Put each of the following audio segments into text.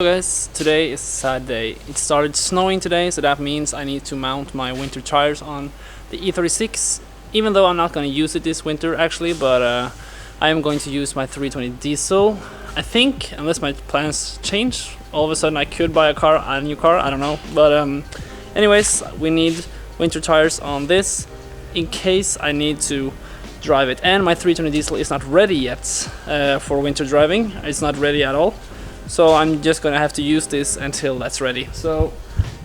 Hello guys, today is a sad day. It started snowing today, so that means I need to mount my winter tires on the E36, even though I'm not going to use it this winter actually, but I am going to use my 320 diesel. I think, unless my plans change, all of a sudden I could buy a new car, I don't know. But anyways, we need winter tires on this in case I need to drive it. And my 320 diesel is not ready yet for winter driving. It's not ready at all. So I'm just gonna have to use this until that's ready. So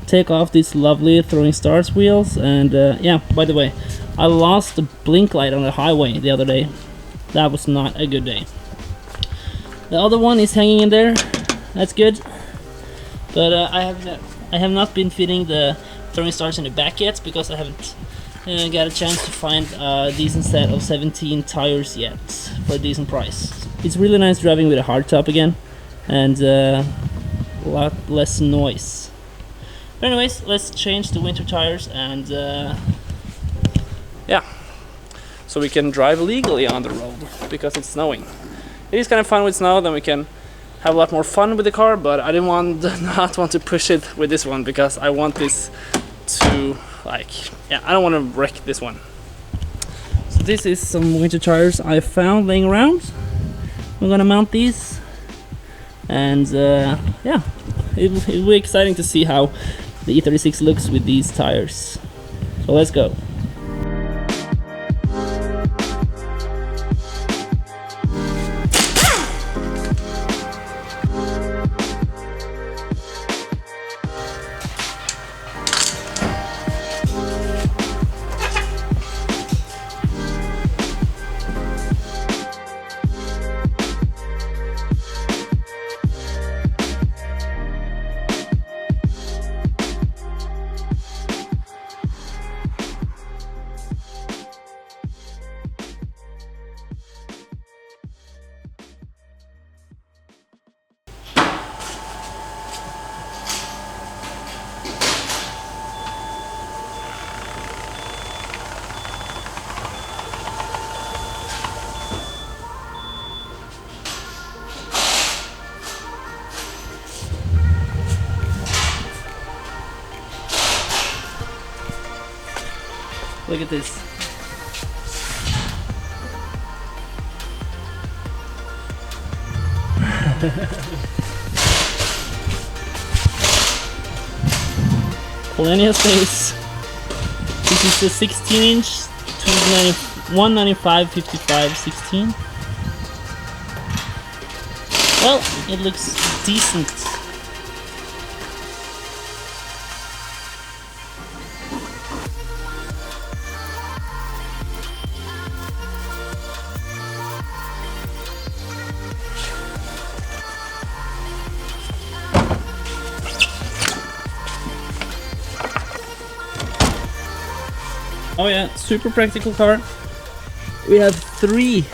take off these lovely throwing stars wheels, and yeah, by the way, I lost the blink light on the highway the other day. That was not a good day. The other one is hanging in there. That's good. But I have not been fitting the throwing stars in the back yet because I haven't got a chance to find a decent set of 17 tires yet for a decent price. It's really nice driving with a hard top again, and a lot less noise. But anyways, let's change the winter tires and yeah, so we can drive legally on the road because it's snowing. It is kind of fun with snow, then we can have a lot more fun with the car, but I didn't not want to push it with this one because I want this to, like, yeah, I don't want to wreck this one. So this is some winter tires I found laying around. I'm gonna mount these. And yeah, it'll be exciting to see how the E36 looks with these tires. So let's go. Look at this. Plenty of space. This is the 16 inch, 195, 55, 16. Well, it looks decent. Oh yeah, super practical car. We have 3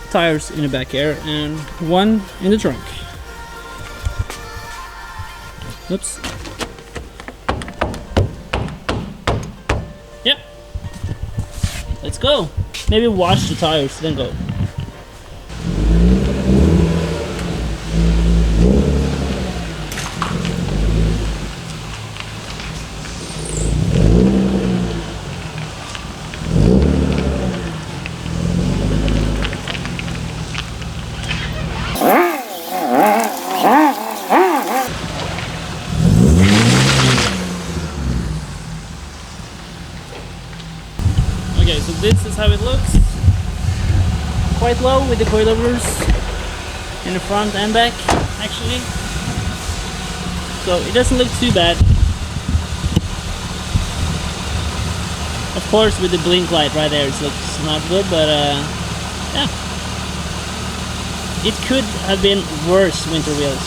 tires in the back here and 1 in the trunk. Oops. Yep. Let's go. Maybe wash the tires, then go. Okay, so this is how it looks. Quite low with the coilovers in the front and back, actually. So it doesn't look too bad. Of course, with the blink light right there, it looks not good, but yeah. It could have been worse winter wheels.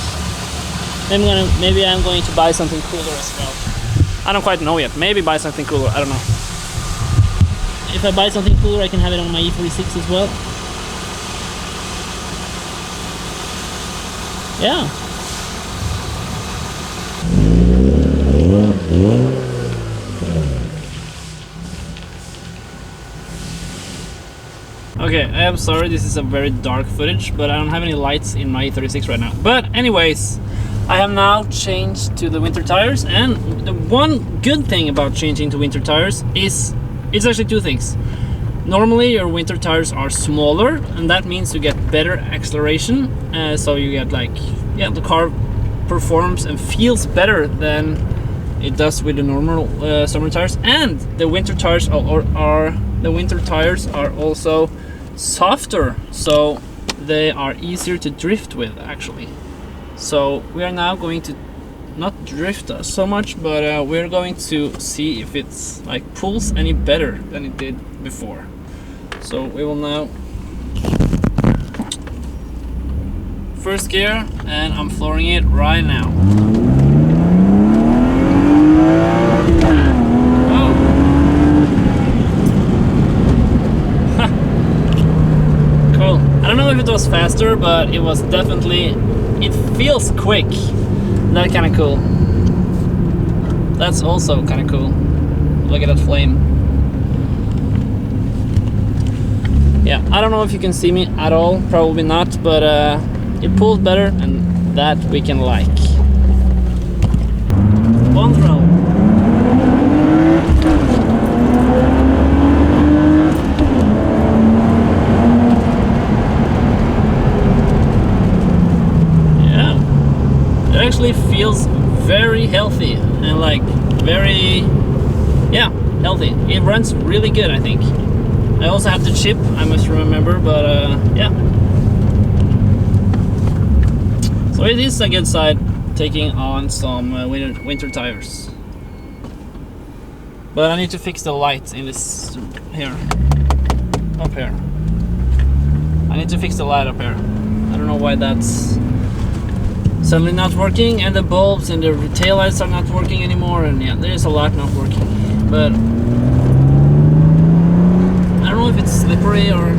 Maybe I'm going to buy something cooler as well. I don't quite know yet. Maybe buy something cooler, I don't know. If I buy something cooler, I can have it on my E36 as well. Yeah. Okay, I am sorry, this is a very dark footage, but I don't have any lights in my E36 right now. But anyways, I have now changed to the winter tires, and the one good thing about changing to winter tires is, it's actually two things. Normally your winter tires are smaller, and that means you get better acceleration, so you get like, yeah, the car performs and feels better than it does with the normal summer tires. And the winter tires are also softer, so they are easier to drift with actually. So we are now going to not drift so much, but we're going to see if it's like pulls any better than it did before. So we will now first gear, and I'm flooring it right now. Cool. I don't know if it was faster, but it was definitely, it feels quick. That's kind of cool. That's also kind of cool. Look at that flame. Yeah, I don't know if you can see me at all, probably not, but it pulls better, and that we can like. One throw. Yeah, it actually feels very healthy and like very, yeah, healthy. It runs really good, I think. I also have the chip, I must remember, but yeah. So it is a good side taking on some winter tires. But I need to fix the light in this here, up here. I need to fix the light up here. I don't know why that's suddenly not working, and the bulbs and the tail lights are not working anymore, and yeah, there's a lot not working. But I don't know if it's slippery or,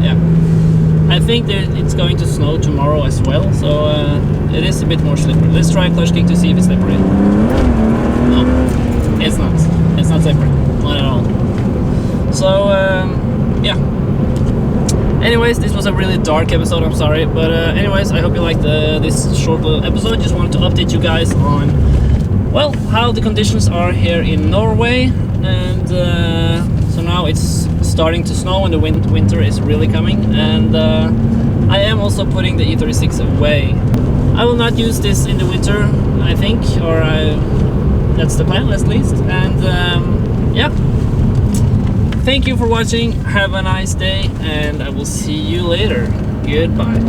yeah. I think that it's going to snow tomorrow as well, so it is a bit more slippery. Let's try clutch kick to see if it's slippery. No, it's not. It's not slippery, not at all. So yeah. Anyways, this was a really dark episode, I'm sorry, but anyways, I hope you liked this short little episode. Just wanted to update you guys on, well, how the conditions are here in Norway, and so now it's starting to snow and the winter is really coming, and I am also putting the E36 away. I will not use this in the winter, I think, or that's the plan at least, and yeah. Thank you for watching, have a nice day, and I will see you later. Goodbye.